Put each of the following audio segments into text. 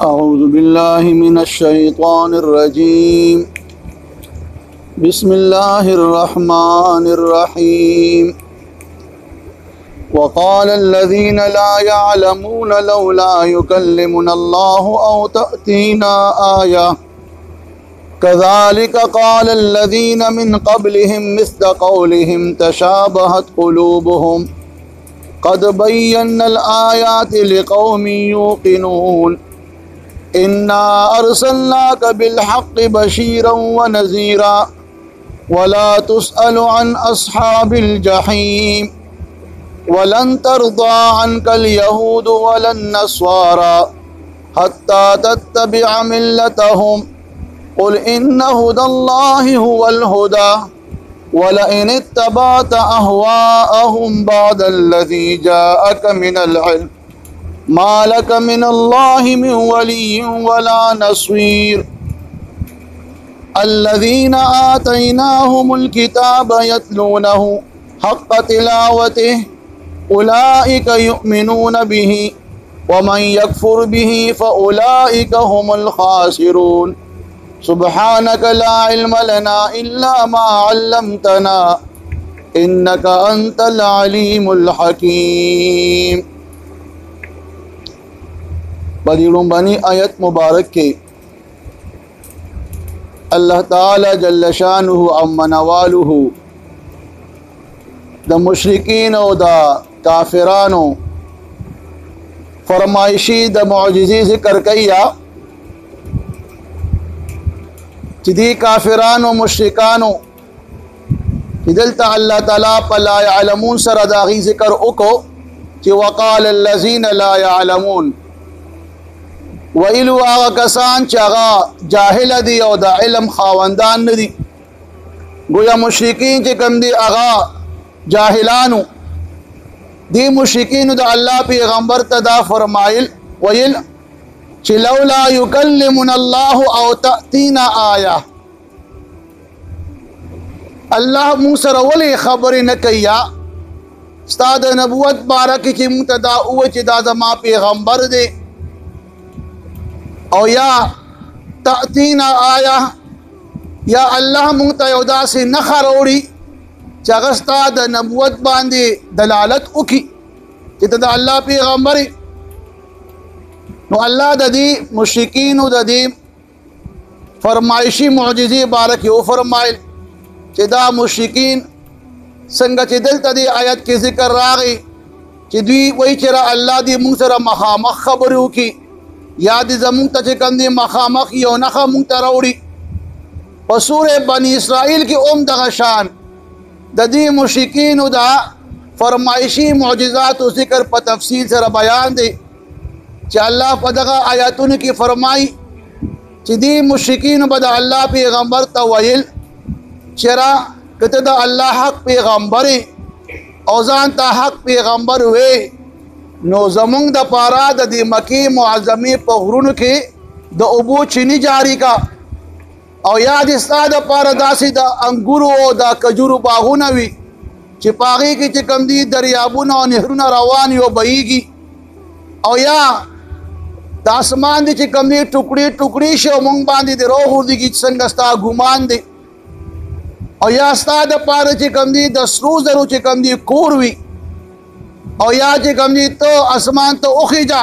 अऊज़ु बिल्लाहि मिनश्शैतानिर्रजीम। बिस्मिल्लाहिर्रहमानिर्रहीम। वक़ालल्लज़ीन ला यअलमून लौला युकल्लिमुनल्लाहु औ तअतीना आया कज़ालिक क़ालल्लज़ीन मिन क़ब्लिहिम मिस्ल क़ौलिहिम तशाबहत क़ुलूबुहुम क़द बय्यन्नल आयाति लिक़ौमिन युक़िनून। इन्ना अर्सलनाका बिलहक़्क़ि बशीरन व नज़ीरा वला तुसअलु अन अस्हाबिल जहीम वलन तर्दा अन्कल यहूद वलन नस्वारा हत्ता तत्तबिअ मिल्लतहुम क़ुल इन्न हुदल्लाहि हुवल हुदा वलइन इत्तबअत अहवाअहुम बअदल्लज़ी जाअक मिनल इल्म मा लक मिनल्लाहि मिन वलिय्यिन वला नस्वीर। अल्लज़ीना आतैनाहुमुल किताब यत्लूनहु हक़्क़ तिलावतिहि उलाइक युमिनून बिही वमन यकफुर बिही फउलाइक हुमुल खासिरून। सुब्हानक ला इल्म लना इल्ला मा अल्लमतना इन्नका अंतल अलीमुल हकीम। बदीलुम बनी आयत मुबारक के अल्लाह ताला जल्ल शानुहु अम्मा नवालुहु द मुशरिकीन व द काफिरानो फरमाइशी द मुअजिज़े ज़िक्र कइया चिदी काफिरानो मुशरिकानो चिदलता अल्लाह ताला ला यअलमून सर दागी ज़िक्र उको कि वक़ाल अल्लज़ीन ला यअलमून वइलु आगा कसान चागा जाहिल दी और दा इल्म खावंदान दी गोया मुशरिकीन के कम दी आगा जाहिलानु दी मुशरिकीन दा अल्लाह पैगंबर तदा फरमाइल वइल चिलौला युकल्लिमुनल्लाहु औ तअतीना आया अल्लाह मूसर वली खबर न कइया उस्ताद नबुवत बारक की मुतदा उव चिदा मा पैगंबर दे और या तअतीना आया या अल्लाह मुतयदा से न खरोड़ी चगस्ता द नबुवत बांधे दलालत उकी चिदा अल्लाह पैगंबर नो अल्लाह ददी मुशरिकीन ददी फरमाइशी मुअजिज़े बारक यो फरमाइल चिदा मुशरिकीन संग चिदल तदी आयत के जिक्र रागी चिदी वही चरा अल्लाह दी मुंह सरा मखामख खबरू की याद जमुंग तचे कंदी मखामख यो नखा मुंग तरौड़ी पसूरे बनी इसराइल की ओम दगशान ददी मुशरिकीन दा फरमाइशी मुअजिज़ात व ज़िक्र प तफसील से बयान दे च अल्लाह पदगा आयतुन की फरमाई चिदी मुशरिकीन बदा अल्लाह पैगंबर तवैल चरा कतदा अल्लाह हक पैगंबर औजान ता हक पैगंबर वे नो जमुंग द पारा द दी मकी मुअज़्ज़मी पगरुन के द उबू चीनी जारी का और याद इस्ता द पारा दासी द अंगूरो द कजूरु बागुनवी चिपागी की चिकम दी दरियाबुना और नहरुना रवान यो बहीगी और या द आसमान दी चिकम दी टुकड़ी टुकड़ी शो मुंग बांधी दे रोह दी की संगस्ता गुमान दे और या इस्ता द पारा चिकम दी द सरू जरू चिकम दी कूरवी और या चिकम दी तो आसमान तो उखीजा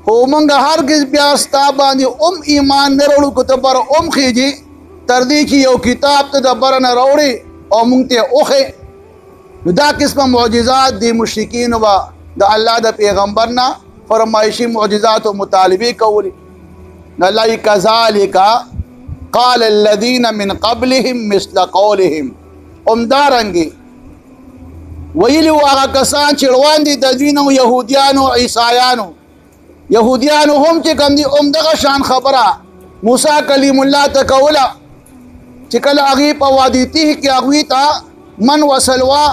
हो मंग हर किस ब्यास्ता बांधी ईमान नरोड़ू कुतबर खीजी तरदी की यो किताब तो दबर न रोड़ी और मुंगते उखे दा किस्म मुअजिज़ात दी मुशरिकीन व द अल्लाह द पैगंबर ना फरमाइशी मुअजिज़ात व मुतालिबी कौली नलाई कज़ालिका क़ाल अल्लज़ीन मिन क़ब्लिहिम मिस्ल क़ौलिहिम उमदारंगी वही आगा कसान चिड़वान दी ददीनो यहूदियानो ईसायानो يهوديانو هم چې کوم دي دغه شان خبره موسی کلیم الله ته کوله چې کله هغې په وادي تیه کې هغوی ته من وسلوا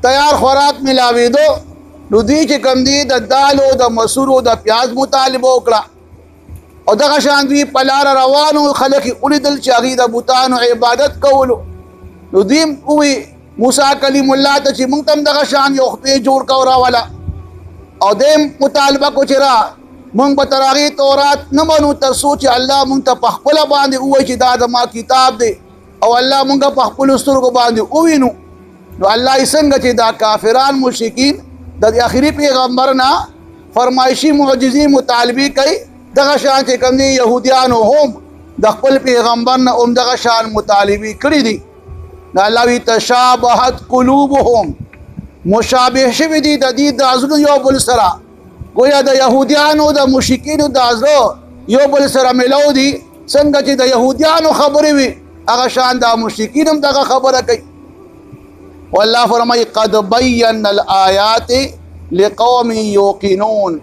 تیار خوراک ملاوېدو نو دوی چې کوم دي د دالو د مسورو د پیاز مطالبه وکړه او دغه شان دوی په لاره روانو خلک یې ولیدل چې هغوی د بوتانو عبادت کولو نو دوی ووی موسی کلیم الله ته چې موږ ته هم دغه شان یو خدای جوړ کړه راوله او دیم مطالبه کو چې را موږ به تر هغې تورات نه منو تر څو چې الله موږ ته په خپله باندې ووایي چې دا زما کتاب دی او الله موږ په خپلو سترګو باندې ووینو نو الله یې څنګه چې دا کافران مشرکین د آخري پیغمبر نه فرمایشي معجزې مطالبې کوي دغه شان چې کوم دي یهودیانو هم د خپل پیغمبر نه هم دغه شان مطالبې کړي دي نو الله وی تشابهت قلوبهم مشابه شوي دي د دې د زړه یو بل سره گویا د یهودیانو د مشرکینو د زړه یو بل سره ملو دي څنګه چې د یهودیانو خبرې وي هغه شان د مشرکین هم دغه خبره کوي والله فرمایي قد بینا الآیات لقوم یوقنون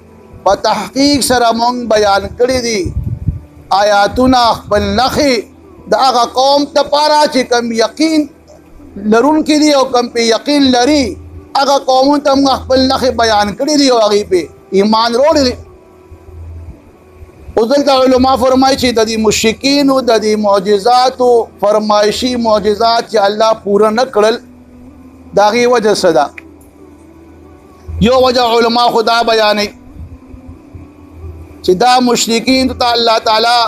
په تحقیق سره مونږ بیان کړي دي آیاتونه خپل نښې د هغه قوم دپاره چې کوم یقین لرونکي دي او کوم پې یقین لري هغه قومونو ته موږ خپل نښې بیان کړي دي او هغې پې ایمان وروړی دی اوس دلته علما فرمایي چې د دې مشرکینو د دې معجزاتو فرمایشي معجزات چې الله پوره نه کړل د هغې وجه څه ده یو وجه علما خو دا بیانوي چې دا مشرکین ته الله تعالی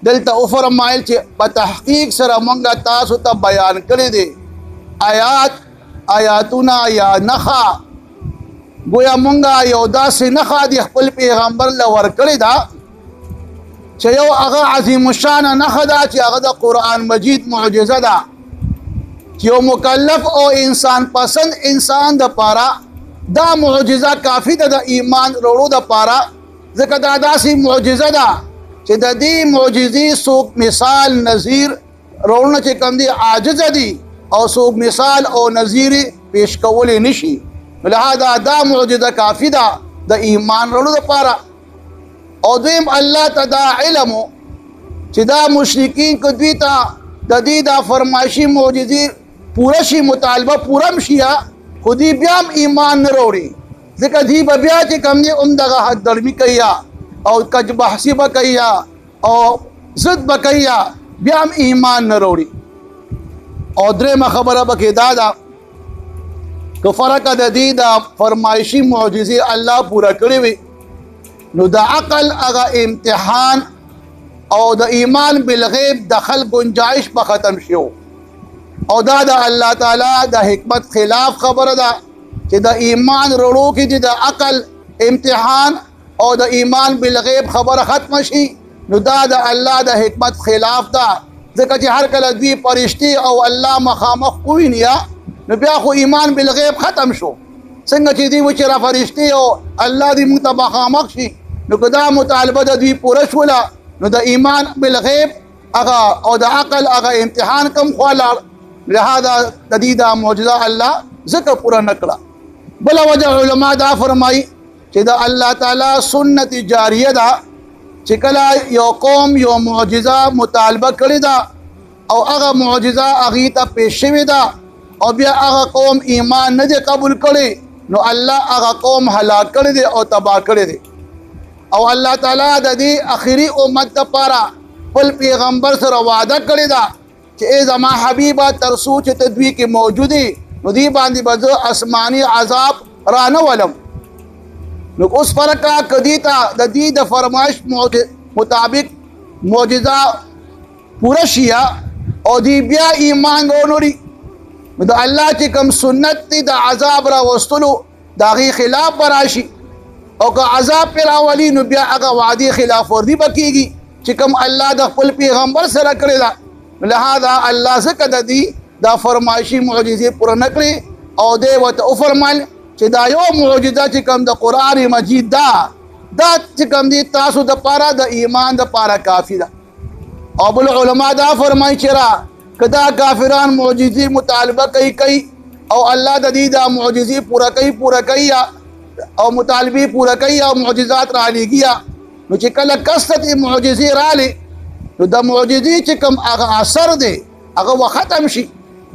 دلته وفرمایل چې په تحقیق سره موږ تاسو ته بیان کړی دی آیاتونه یا نښه گویا مونږه یو داسې نښه د خپل پیغمبر له ورکړې ده چې یو هغه عظیم الشانه نښه ده چې هغه د قرآن مجید معجزه ده چې یو مکلف او انسان پسند انسان دپاره دا معجزه کافي ده د ایمان وروړو دپاره ځکه دا داسې معجزه ده چې د دې معجزې څوک مثال نظیر وروړونه چې کوم دي عاجزه دي او څوک مثال او نظیر پیش کولی نشي لہذا دا معجزه کافی ده د ایمان وروړو دپاره او دویم الله ته دا علم چې دا مشرکین که دوی ته د دې دا فرمایشي معجزې پوره شي مطالبه پوره هم شي خو دوی بیا هم ایمان نه راوړي ځکه دوی به بیا چې کوم دی هم دغه حد درمي کوي او کج بحثي به کوي او ضد به کوي بیا هم ایمان نه راوړي او درېیمه خبره به کې دا ده که فرقه د دې د فرمایشي معجزې الله پوره کړې وي نو د عقل هغه امتحان او د ایمان بالغیب دخل گنجائش به ختم شو او دا د الله تعالی د حکمت خلاف خبره ده چې د ایمان وروړو کې چې د عقل امتحان او د ایمان بالغیب خبره ختم شي نو دا د الله د حکمت خلاف ده ځکه چې هر کله دوی فرشتي او الله مخامخ وویني نو بیا خو ایمان بالغیب ختم شو څنګه چې دوی و چې را فرشتي او الله دې موږ ته مخامخ شي نو که دا مطالبه د دوی پوره شوله نو د ایمان بالغیب هغه او د عقل هغه امتحان کم خوا لاړ لہذا د دې دا معجزه الله ځکه پوره نه کړه بله وجه علما دا فرمایي چې د الله تعالی سنت جاریه ده چې کله یو قوم یو معجزه مطالبه کړې ده او هغه معجزه هغې ته پیش شوې ده او بیا هغه قوم ایمان نه دی قبول کړی نو الله هغه قوم هلاک کړی دی او تباه کړی دی او الله تعالی د دې اخري امت دپاره خپل پیغمبر سره وعده کړې ده چې ای زما حبیبه تر څو چې ته دوی کې موجود یې نو دوی باندې به زه آسماني عذاب رانه ولم نو اوس فرقه که دوی ته د دې د فرمایش مطابق معجزه پوره شي او دوی بیا ایمان راونړي نو د الله چې کوم سنت دی د عذاب راوستلو د هغې خلاف به راشي او که عذاب پې راولي نو بیا هغه وعدې خلاف ورزي به کېږي چې کوم الله د خپل پیغمبر سره کړې ده لہذا الله ځکه د دې دا فرمایشي معجزې پوره نه کړې او دی ورته وفرمیل چې دا یو معجزه چې کوم د قرآن مجید دا چې کوم دی تاسو دپاره د ایمان دپاره کافي ده او بل علما دا فرمایي چې را که دا کافران معجزې مطالبه کوي او الله د دې دا معجزې پوره کوي او مطالبه پورا کوي او معجزات را لګیا نو چې کله کثرت معجزې رالی نو د معجزې چې کوم هغه اثر دی هغه ختم شي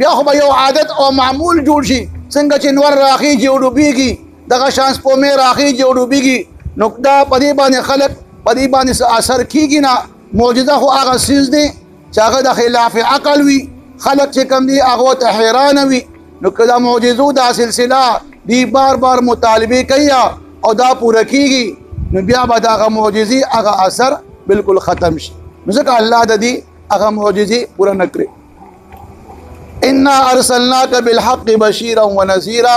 بیا خو به یو عادت او معمول جوړ شي څنګه چې نور راخیږي او ډوبېږي دغه شان سپومې راخیږي او ډوبېږي نو دا په دې باندې خلک په دې باندې اثر کېږي نه معجزه خو هغه څیز دی چې هغه د خلاف عقل وي خلک چې کوم دي هغه ته حیرانه وي نو که دا معجزو دا سلسله دی بار بار مطالبه کوي او دا پوره کېږي نو بیا به دغه معجزې هغه اثر بالکل ختم شي نو ځکه الله د دې هغه معجزې پوره نه کړې انا ارسلناک بالحق بشیرا ونذیرا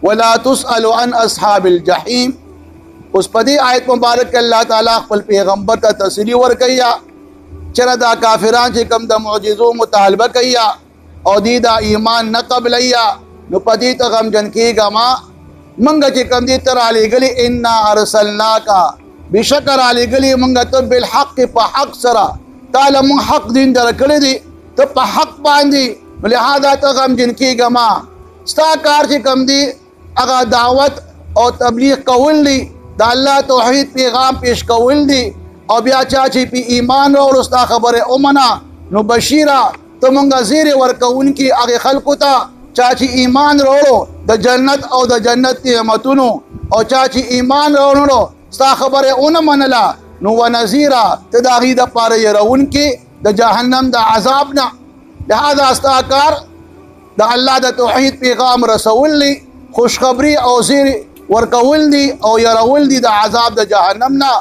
ولا تسأل عن اصحاب الجحیم اوس په دې آیت مبارک الله تعالی خپل پیغمبر ته تسلی ورکوي چېرې دا کافران چې کوم د معجزو مطالبه کوي او دې دا ایمان نه قبلوي نو په دې ته غمجن کېږه ما موږ چې کوم دې ته رالیږلي انا ارسلناک بېشکه رالیږلي موږ ته بالحق په حق سره تعالی موږ حق دین درکړی دی ته په حق باندې نو لهذا ته غمجن کېږه ما ستا کار چې کوم دی هغه دعوت او تبلیغ کول دی د الله توحید پیغام پیش کول دی او بیا چا چې په ایمان راوړو ستا خبره ومنه نو بشیره ته مونږه زیری ورکوونکي هغې خلکو ته چا چې ایمان راوړو د جنت او د جنت نعمتونو او چا چې ایمان راوړو ستا خبره ونه منله نو ونذیره ته د هغې دپاره یروونکي د جهنم د عذاب نه لهذا ستا کار د الله د توحید پیغام رسول دی خوشخبری او زیری ورکول دی او يرول دی د عذاب د جهنم نه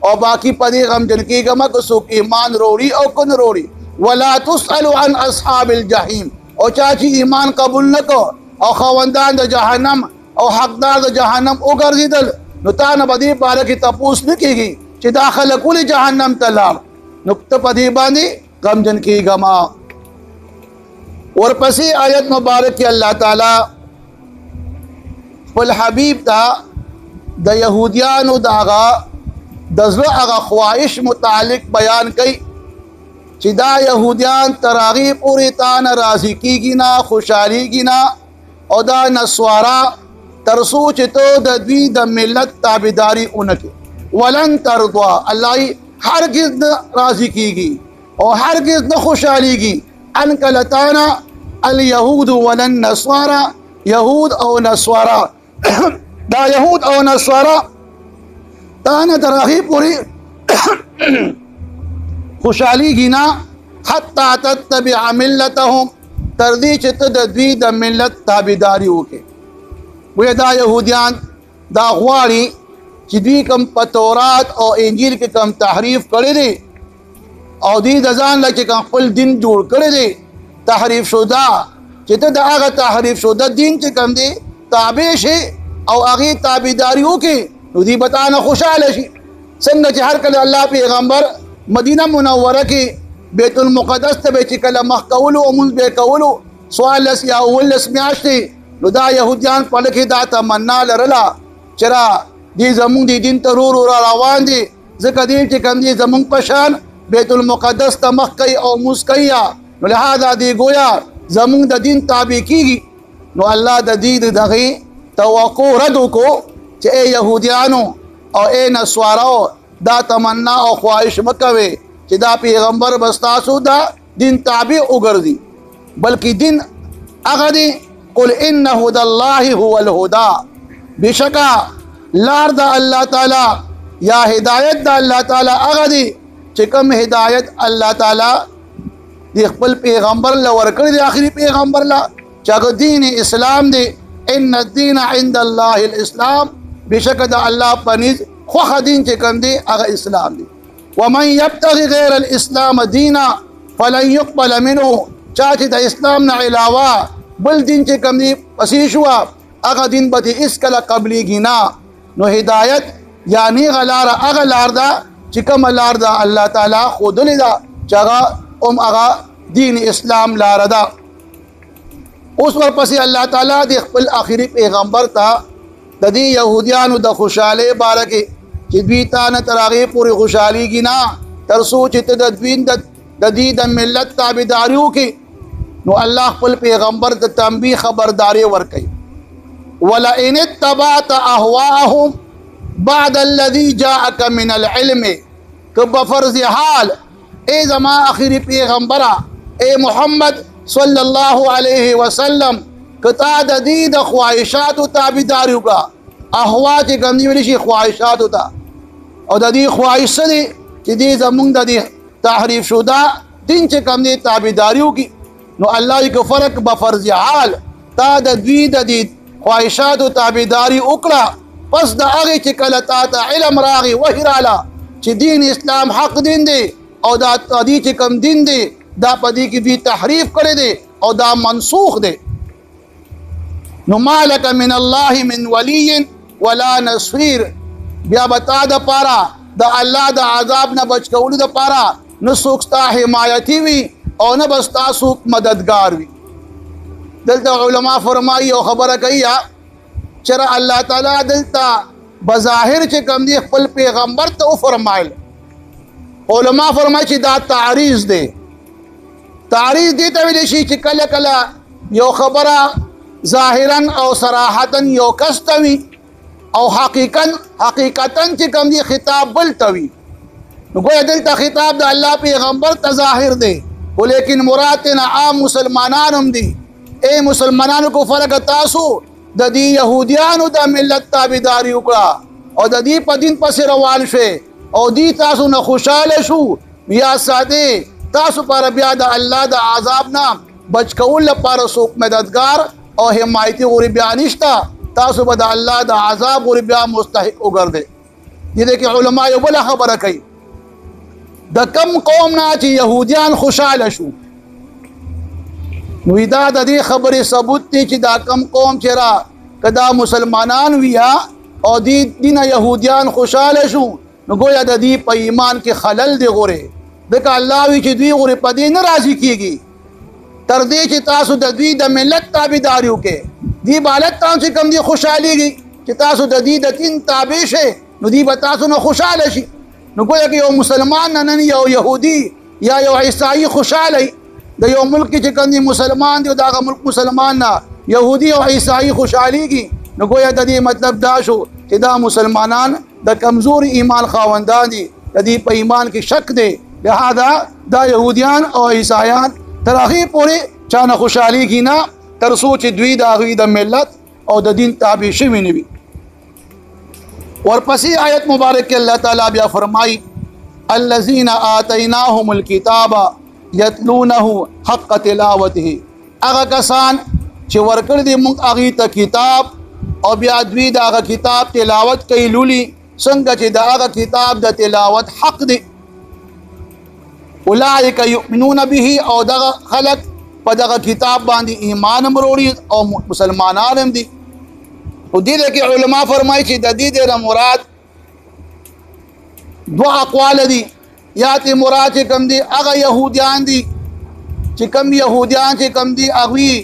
او باقی په دې غمجن کېږه مه که څوک ایمان روړي او که نه روړي ولا تسأل عن اصحاب الجحیم او چا چې ایمان قبول نه کو او خاوندان د جهنم او حقدار د جهنم وګرځېدل نو تا نه به دې باره کې تپوس نه کېږي چې دا خلک ولې جهنم ته لاړ نو ته په دې باندې غمجن کېږه ما ورپسې آیت مبارک کې الله تعالی خپل حبیب ته د یهودیانو د هغه د زړه هغه خواهش متعلق بیان کوي چې دا یهودیان تر هغې پورې تا نه راضي کېږي نه خوشحالېږي نه او دا نسوارا تر څو چې ته د دوی د ملت تابعداري ونه کړې ولن ترضا الله هرګز نه راضي کېږي او هرګز نه خوشحالېږي عنک لتانا اليهود ولا النصارى يهود او نصارى دا يهود او نصارى تانا تراغي پوری خوشحالیږي نه حتی تتبع ملتهم تر دې چې ته د دوی د ملت تابعداري وکړې وایي دا یهودیان دا غواړي چې دوی کوم په تورات او انجیل کې کوم تحریف کړی دی او دوی د ځان له چې کوم خپل دین جوړ کړی دی تحریف شده چې ته د هغه تحریف شده دین چې کوم دی تابع شي او هغې تابعداري وکړي نو دوی به تا نه خوشحاله شي څنګه چې هر کله الله پیغمبر مدینه منوره کې بیت المقدس ته به چې کله مخ کولو او مونځ به یې کولو 14 یا 19 میاشتې نو دا یهودیان په لکه دا تمنا لرله چې را دې زمونږ د دین ته ورو را روان دي ځکه دې چې کوم دي زمونږ په شان بیت المقدس ته مخ کوي او مونځ کوي نو لهذا دې ګویا زمونږ د دین تابع کېږي نو الله د دې دغې توقع رد وکړو چې ای یهودیانو او ای نسوارو دا تمنا او خواهش مه کوئ چې دا پیغمبر به ستاسو دا دین تابع وګرځي بلکې دین هغه دی قل ان هدى الله هو الهدى بشکا لار د الله تعالی یا هدایت د الله تعالی هغه دی چې کوم هدایت الله تعالی د خپل پیغمبر له ورکړي د آخري پیغمبر له چې هغه دین اسلام دی ان الدین عند الله الاسلام بشکا د الله پنځ خوخه دین چې کوم دی هغه اسلام دی ومن يبتغي غیر الاسلام دینا فلن يقبل منه چا چې د اسلام نه علاوه بل دین چې کوم دی پسې شو هغه دین به هیڅ کله قبلیږي نه نو هدایت یعنی غلار هغه لار ده چې کوم لار ده الله تعالی ښودلې ده چې هغه هغه دین اسلام لار ده اوس ورپسې الله تعالی د خپل آخري پیغمبر ته د دې یهودیانو د خوشحالۍ باره کې چې دوی تا نه تر هغې پورې خوشحالېږي نه تر څو چې ته د دوی د دې د ملت تابعداري وکړې نو الله خپل پیغمبر د تنبیه خبرداری ورکوي ولئن اتبعت اهواءهم بعد الذي جاءك من العلم کہ بفرض حال اے زما آخری پیغمبرہ اے محمد صلی اللہ علیہ وسلم کتا ددید خواہشات و تابداریو کا احوا چی کم دی ولیشی خواہشاتو تا او ددی خواہش سدی چی دی زمونگ ددی تحریف شدہ دن چی کم دی تابداریو کی نو اللہ کو فرق بفرض حال تا ددوی ددی خواہشات و تابداری اکڑا پس دا اغی چی کلتا تا علم راغی وحی رالا چی دین اسلام حق دین دے او دا دی چی کم دین دے دا پدی کی بھی تحریف کرے دے او دا منسوخ دے نو مالک من اللہ من ولی ولا نصیر بیا بتا دا پارا دا اللہ دا عذاب نہ بچ کولو دا پارا نہ سوکستا حمایتی وی او نہ بستا سوک مددگار وی دلتا علماء فرمائی او خبر کیا چرا اللہ تعالی دلتا بظاہر چے کم دی خپل پیغمبر تو فرمائل علماء فرمائی چی دا تعریض دے تعریض دیتا ویلی شی چی کلا کلا یو خبرہ ظاہراً او صراحتاً یو کستوی او حقیقتاً چی کم دی خطاب بلتوی گویا دلتا خطاب دا اللہ پیغمبر تظاہر دے لیکن مراتنا عام مسلمانانم دی اے مسلمانانو کو فرق تاسو دا دی یہودیانو دا ملت تابداری اکڑا او دا دی پا دین پس روان شوے او دی تاسو نخوشال شو یا سادے تاسو پر بیا دا اللہ دا عذابنا بچ کول پر سوک مددگار او حمایتی غوری بیا نشتا تاسو بدا اللہ دا عذاب غوری بیا مستحق اگر دے یہ دیکھ علماء یو بلا خبر کئی دا کم قوم نا چی یہودیان خوشحال شو نوی دا دی خبر ثبوت تی چی دا کم قوم چرا کدا مسلمانان ویا او دینا یہودیان خوشحال شو نو گویا دا دی پا ایمان کے خلل دے غورے دیکھا اللہ وی چی دوی غوری پا دی نرازی کی گی تردی چی تاسو دا دوی دا ملت تابداریو کے دی بالت تاں چی کم دی خوشحالی گی چی تاسو دا دی دا تین تابع شے نو دی با تاسو نا خوشحال شی نو گویا کہ یو مسلمان نن یو یہودی یا یو عیسائی خوشحالی دا یو ملک چی کم دی مسلمان دی دا ملک مسلمان نا یہودی و عیسائی خوشحالی گی نو گویا دا دی مطلب دا شو کہ دا مسلمانان دا کمزور ایمان خواندان دی دا دی پا ایمان کی شک دے لہذا دا یہودیان اور عیسائیان تراخی پوری چانا خوشحالی کی نا ترسو چی دوی دا غوی دا ملت اور دا دین تابع شوی نبی اور پسی آیت مبارک کے اللہ تعالیٰ بیا فرمائی الذین آتیناہم الکتاب یتلونہو حق تلاوتہ اگا کسان چی ورکر دی منگ اغی تا کتاب اور بیا دوی دا اگا کتاب تلاوت کئی لولی سنگا چی دا اگا کتاب دا تلاوت حق دی اولئک یؤمنون به او دا خلق پا دا کتاب باندی ایمان مروری او مسلمانان دی او دی لکی علماء فرمائی چی دا دی دینا مراد دو اقوال دی یا تی مراد چی کم دی اگا یہودیان دی چی کم یہودیان چی کم دی اگوی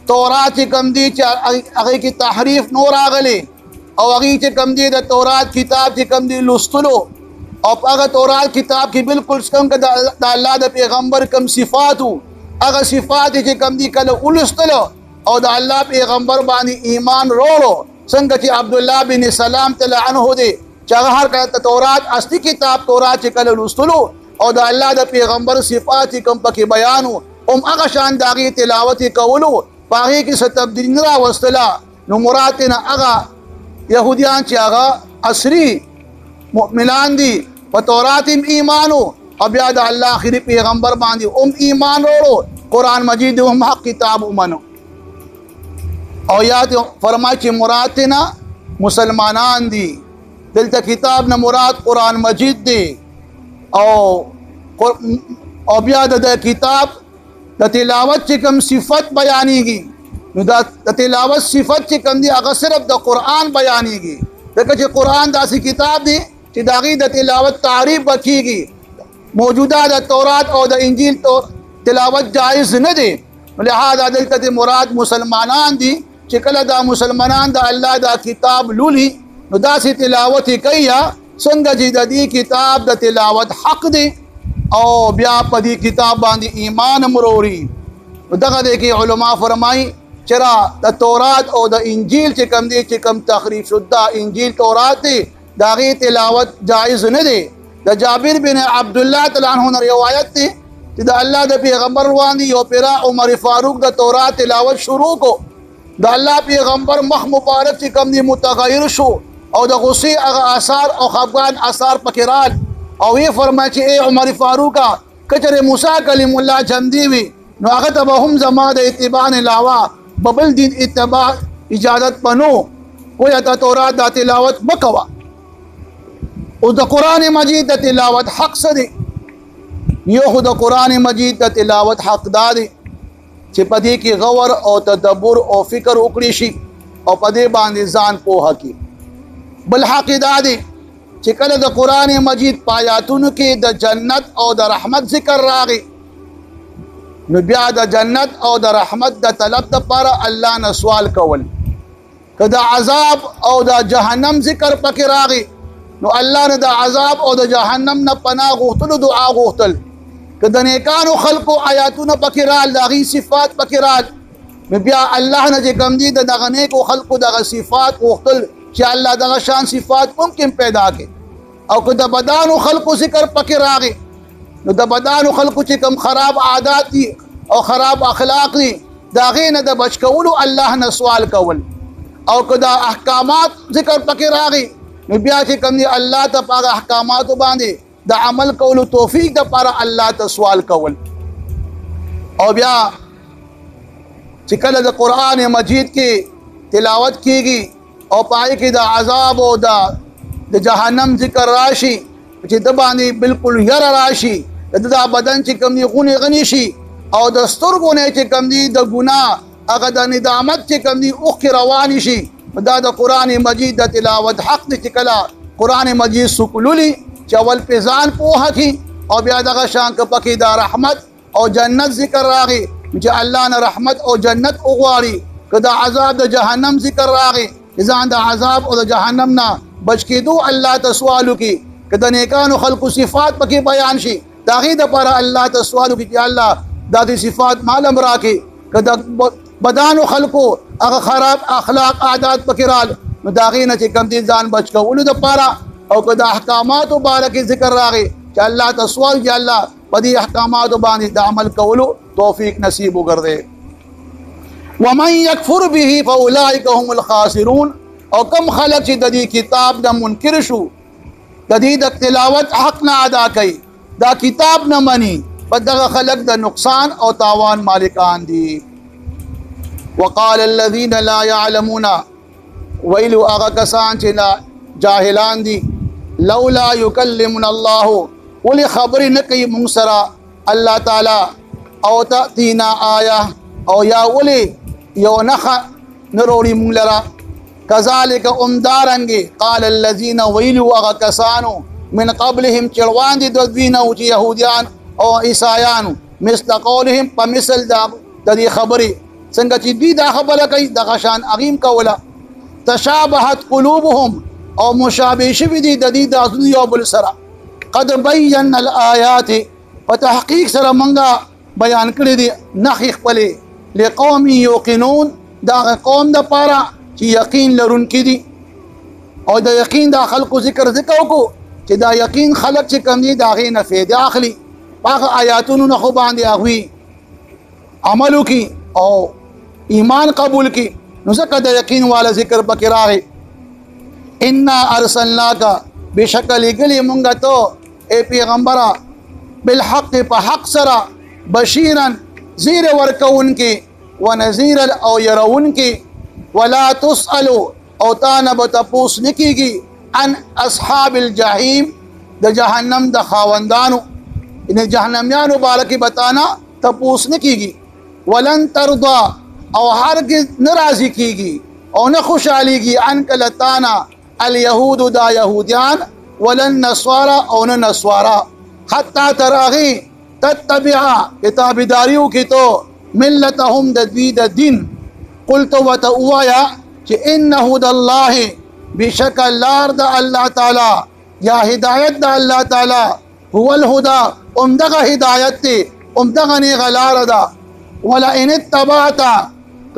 تورات چی کم دی چی اگی کی تحریف نور آگلے او اگی چی کم دی دا تورات کتاب چی کم دی لستلو او اگا تورات کتاب کی بالکل سکم دا اللہ دا پیغمبر کم صفاتو اگا صفات چی کم دی کل اولستلو او دا اللہ پیغمبر بانی ایمان روڑو سنگا چی عبداللہ بن سلام تلعنہ دے چاگا ہر کہتا تورات اصلی کتاب تورات چی کل لستلو او دا اللہ دا پیغمبر صفات چی کم پکی بیانو اگا شان داغی تلاوتی کولو پاگی کی ستبدیل نرا وستلا نو مراتنا اگا یہودیان چی اگا اصری مؤمنان دی و توراتیم ایمانو اب یاد اللہ آخری پیغمبر باندی ایمان روڑو قرآن مجید حق کتاب امنو او یاد فرمائی چی مراتنا مسلمانان دی دلتا کتاب نا مراد قرآن مجید دی او بیاد دا کتاب دا تلاوت چی کم صفت بیانی گی دا تلاوت صفت چی کم دی اگر صرف دا قرآن بیانی گی دیکھا چی قرآن دا سی کتاب دی چی داغی دا تلاوت تعریف بکی گی موجودہ دا تورات اور دا انجیل تو تلاوت جائز نہ دے لہذا دلتا دی مراد مسلمانان دی چکل دا مسلمانان دا اللہ دا کتاب لولی نو دا سی تلاوت کیا سنگا جی دا دی کتاب دا تلاوت حق دے او بیا پا دی کتاب باندی ایمان مروری دا دیکھی علماء فرمائی چرا د تورات او د انجیل چې کم دی چې کم تخریف شد دا انجیل تورات دی دا غي تلاوت جائز نه دی د جابر بن عبد الله تعالی عنہ روایت دی چې د الله د پیغمبر وړاندې یو پیرا عمر فاروق د تورات تلاوت شروع کو د الله پیغمبر مخ مبارک چې کم دی متغیر شو او د غصې هغه آثار او خفګان آثار پکې رال او یې فرمایي چې ای عمر فاروق کچره موسی کلیم الله جمدی وي نو هغه ته به هم زما د اتباع علاوه ببل دین اتباع اجازت پنو کویا ته تورات د تلاوت مکوا او د قران مجید د تلاوت حق سره یو خو د قران مجید د تلاوت حق دادي چې پدې کې غور او تدبر او فکر وکړي شي او پدې باندې ځان پوهه کی بل حق دادي چې کله د قران مجید پایاتونو کې د جنت او د رحمت ذکر راغی نو بیا د جنت او د رحمت د طلب لپاره الله نه سوال کول که د عذاب او د جهنم ذکر پکې راغی نو الله نه د عذاب او د جهنم نه پناه غوښتل دعا غوښتل که د نیکانو خلقو آیاتونه پکې رال دغه صفات پکې رال بیا الله نه چې کوم دي د دغه نیکو خلقو دغه صفات غوښتل چې الله دغه شان صفات ممکن پیدا کړي او که د بدانو خلقو ذکر پکې راغی نو د بدانو خلقو چې کوم خراب عادات دي او خراب اخلاق دي دغه نه د بچ کولو الله نه سوال کول او که د احکامات ذکر پکې راغی نو بیا چې کوم دي الله ته په احکامات باندې د عمل کولو توفیق د پر الله ته سوال کول او بیا چې کله د قران مجید کې تلاوت کیږي او پای کې د عذاب او د جهنم ذکر راشي چې د باندې بالکل ير راشي د بدن چې کوم دی غونی غنی شي او د سترګو نه چې کوم دی د ګناه هغه د ندامت چې کوم دی اوخ روان شي دا د قران مجید د تلاوت حق دي چې کله قران مجید سکولولي چې اول په ځان پوهه کی او بیا دغه شان ک پکې د رحمت او جنت ذکر راغی چې الله نه رحمت او جنت وغواړي که د عذاب د جهنم ذکر راغی ځان د عذاب او د جهنم نه بچ کېدو الله ته سوال وکي که د نیکانو خلقو صفات پکې بیان شي دا غي د پر الله ته سوال وکي چې الله دا د صفات معلوم راکې که د بدانو خلقو هغه خراب اخلاق عادات پکې رال نو دا غي نه چې کم دي ځان بچ کولو د پاره او که د احکامات مبارک ذکر راغی چې الله ته سوال چې الله په دې احکامات باندې د عمل کولو توفیق نصیب وګرځي ومن یکفر به فاولئک هم الخاسرون او کم خلق چې د دې کتاب نه منکر شو د دې د تلاوت حق نه ادا کوي دا کتاب نه مني په دغه خلق د نقصان او تاوان مالکان دي وقال الذين لا يعلمون ويلو اغا کسان چې لا جاهلان دي لولا يكلمنا الله ولي خبر نکي منصرا الله تعالى او تاتينا آيه او يا ولي يو نخ نروړي مولرا كذلك امدارنګي قال الذين ويلوا اغا کسانو من قبلهم چروان دي دوینه او يهوديان او عیسایان مثل قولهم بمثل د دې خبري څنګه چې دوی دا خبره کوي د غشان اغیم کوله تشابهت قلوبهم او مشابه شوی دي د دې د یو بل سره قد بينا الآيات وتحقيق سره منګه بیان کړی دي نخ خپل لقوم يوقنون دا قوم د پاره چې یقین لرونکي دي او د یقین د خلقو ذکر وکړو چې دا یقین خلق چې کوم دي دا غي نه فائدہ اخلي هغه آیاتونو نه خو باندې اغوي عملو کی او ایمان قبول کی نو زکه د یقین والا ذکر پکې راغی ان ارسلناک بشکل گلی مونږ ته اے پیغمبره بالحق په حق سره بشیرا زیر ورکون کی ونذیر او يرون کی ولا تسأل او تانب تپوس نکیږي عن اصحاب الجحیم د جهنم د خاوندانو ان جهنميانو بارکی بتانا تپوس نکیږي ولن ترضى او هرگز ناراضی کیږي او نه خوشاليږي ان کلتانا اليهود دا يهوديان ولن نصارى او نه نصارى حتى تراغي تتبع کتابداریو کی تو ملتهم د دین قلت وتوایا چې ان هدى الله بشکل لار د الله تعالی یا هدایت د الله تعالی هو الهدى امدغه هدایت ته امدغه نه غلار ده ولا ان اتبعت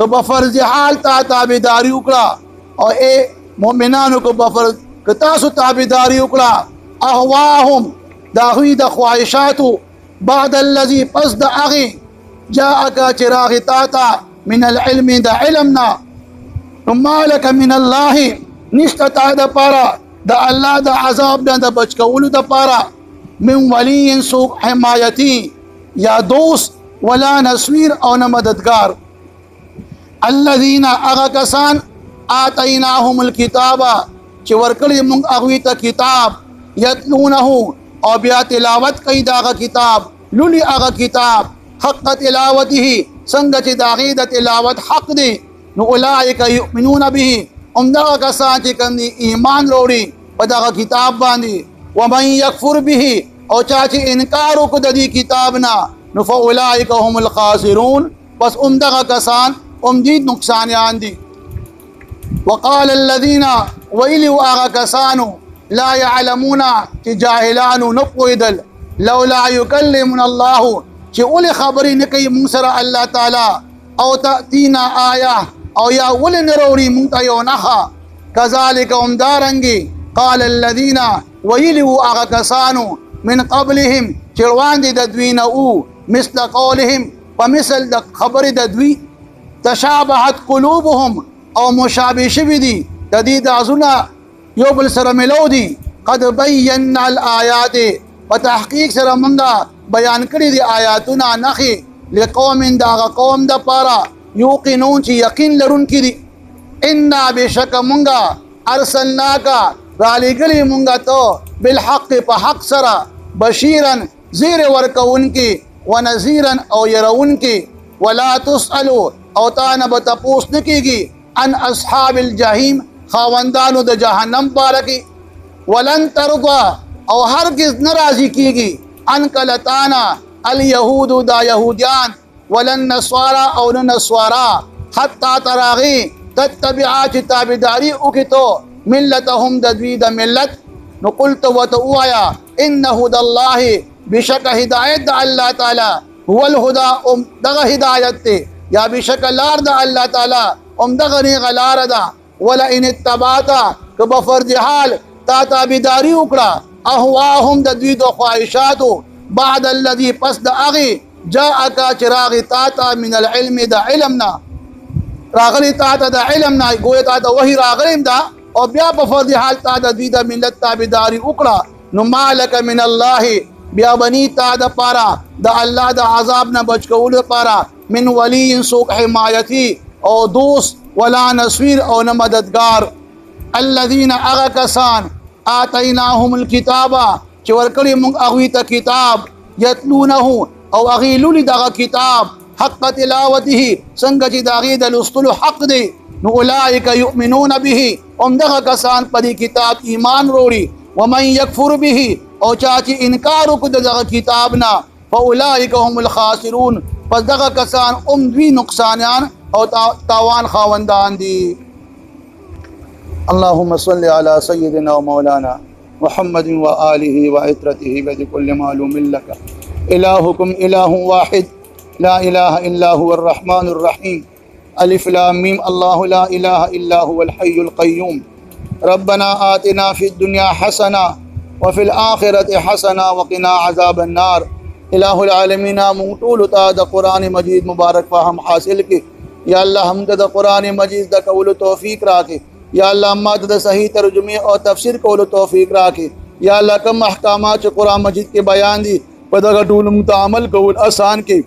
که بفرض حال تا تابعداري وکړه او اے مؤمنانو که بفرض که تاسو تابعداري وکړه اهواهم دا هوی د خواهشاتو بعد الذي پس د هغې جاءك چراغ تاتا من العلم دا علمنا ما لك من الله نشتا تا دا پارا دا الله دا عذاب دا بچ کولو دا پارا من ولی سوق حمایتی یا دوست ولا نسویر او نه مددگار الذين اغا کسان آتیناهم الكتاب چې ورکړي موږ هغوی ته کتاب یتلونه او بیا تلاوت کوي دا هغه کتاب لولي هغه کتاب حق تلاوته څنګه چې د هغې د تلاوت حق دی نو اولئک یؤمنون به همدغه کسان چې کوم دي ایمان راوړي په دغه کتاب باندې ومن یکفر به او چا چې انکار وکړو د دې کتاب نه نو فاولئک هم الخاسرون پس همدغه کسان هم دي نقصانیان دي وقال الذين ویلو هغه کسانو لا يعلمون چې جاهلانو نه پوهېدل لولا یکلمنا الله چې ولې خبرې نه کوي موږ سره الله تعالی او تأتینا آیه او یا ولې نه راوړي موږ ته یو نښه کذلک همدارنګې قال الذین ویلو هغه کسانو من قبلهم چې روان دي د دوی نه او مثل قولهم په مثل د خبرې د دوی تشابهت قلوبهم او مشابه شوي دي د دې دازونه یو بل سره ملو دي قد بینا الآیات په تحقیق سره موږ بیان کړي دي آیاتونه نښې لقوم د هغه قوم دپاره یوقنون چې یقین لرونکي دي انا بشک موږ ارسلناکه رالیږلي موږ ته بالحق په حق سره بشیرا زیر ورکوونکي ونذیرا او يرونکي ولا تسألو او تا نه به تپوس نه کېږي عن اصحاب الجحیم خاوندانو د جهنم باره کې ولن ترضا او هرگز نه راضي کېږي عنک لتانا اليهود دا یهودیان ولن نصارا او نه نصارا حتی تر هغې تتبعا چې تابعداري وکړي تو ملتهم د دوی د ملت نو قلت ورته ووایه ان هدى الله بشک هدایت د الله تعالی هو الهدى دغه هدایت دی یا بشک لار د الله تعالی دغه نیغه لاره ده ولئن اتبعت که به فرض حال تا تابعداري وکړه اهواهم د دوی د خواهشاتو بعد الذي پس د هغې جاءک چې راغی تا ته من العلم د علم نه راغلی تا ته د علم نه ګویا تا ته وحي راغلیم ده او بیا په فرض حال تا د دوی د ملت تابعداري وکړه نو ما لک من الله بیا بنی تا د پاره د الله د عذاب نه بچ کولو لپاره من ولی څوک حمایتي او دوست ولا نصير او نه مددگار الذين اغا کسان آتیناهم الكتاب چې ورکړي موږ هغوی ته کتاب یتلونه او هغې لولي دغه کتاب حق تلاوته څنګه چې د هغې د لوستلو حق دی نو اولئک یؤمنون به همدغه کسان په دې کتاب ایمان وروړي ومن یکفر به او چا چې انکار وکړو د دغه کتاب نه فاولئک هم الخاسرون پس دغه کسان دوی نقصانیان او تاوان خاوندان دي اللهم صل على سيدنا ومولانا محمد وآله وعترته بكل معلوم لك إلهكم إله واحد لا إله إلا هو الرحمن الرحيم ألف لام ميم الله لا إله إلا هو الحي القيوم ربنا آتنا في الدنيا حسنة وفي الآخرة حسنة وقنا عذاب النار الہ العالمین مونږ ته د قرآن مجید مبارک فهم حاصل کی یا الله هم د قرآن مجید د کولو توفیق راکې یا الله ماته د صحیح ترجمه او تفسیر کولو توفیق راکې یا الله کوم احکامات چې قرآن مجید کې بیان دي په دغه ټولو موږ ته عمل کول آسان کې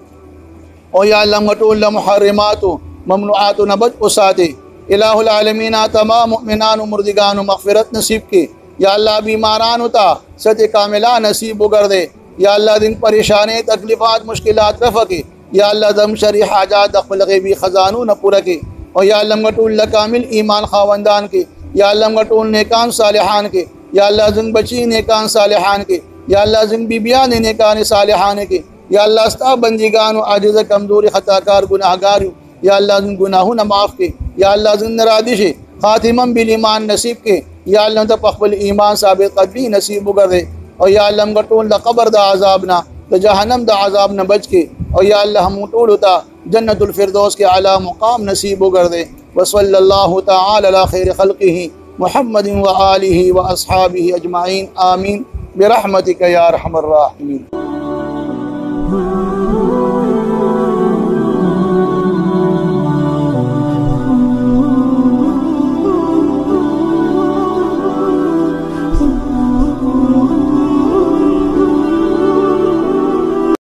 او یا الله موږ ټول محرمات ممنوعات نه بچ وساتې الہ العالمین تمام مؤمنان و مردگان مغفرت نصیب کی یا الله بیمارانو ته صحت کامله نصیب وګرځې یا الله دین پریشانی تکلیفات مشکلات رفع کی یا الله دم شرع حاجات خپل غیبی خزانو نه پوره کی او یا الله مټول کامل ایمان خاوندان کی یا الله مټول نیکان صالحان کی یا الله زنګ بچی نیکان صالحان کی یا الله زنګ بیبیان نیکان صالحان کی یا الله استا بندگان عاجز کمزور خطاکار گناهگار یا الله زنګ گناهونه معاف کی یا الله زنګ ناراضی شي خاتمه بالایمان نصیب کی یا الله ته خپل ایمان ثابت قدمی نصیب وګرځي او یا الله موږ ټول د قبر د عذاب نه د جهنم د عذاب نه بچ کی او یا الله موږ ټول ته जन्नतुल फिरदौस के आला मुकाम नसीब कर दे। वसल्लल्लाहु तआला अला खैर खल्क़िही मुहम्मदिन व आलिही व अस्हाबिही अजमाइन आमीन बिरहमतिका या अरहमर राहिमीन।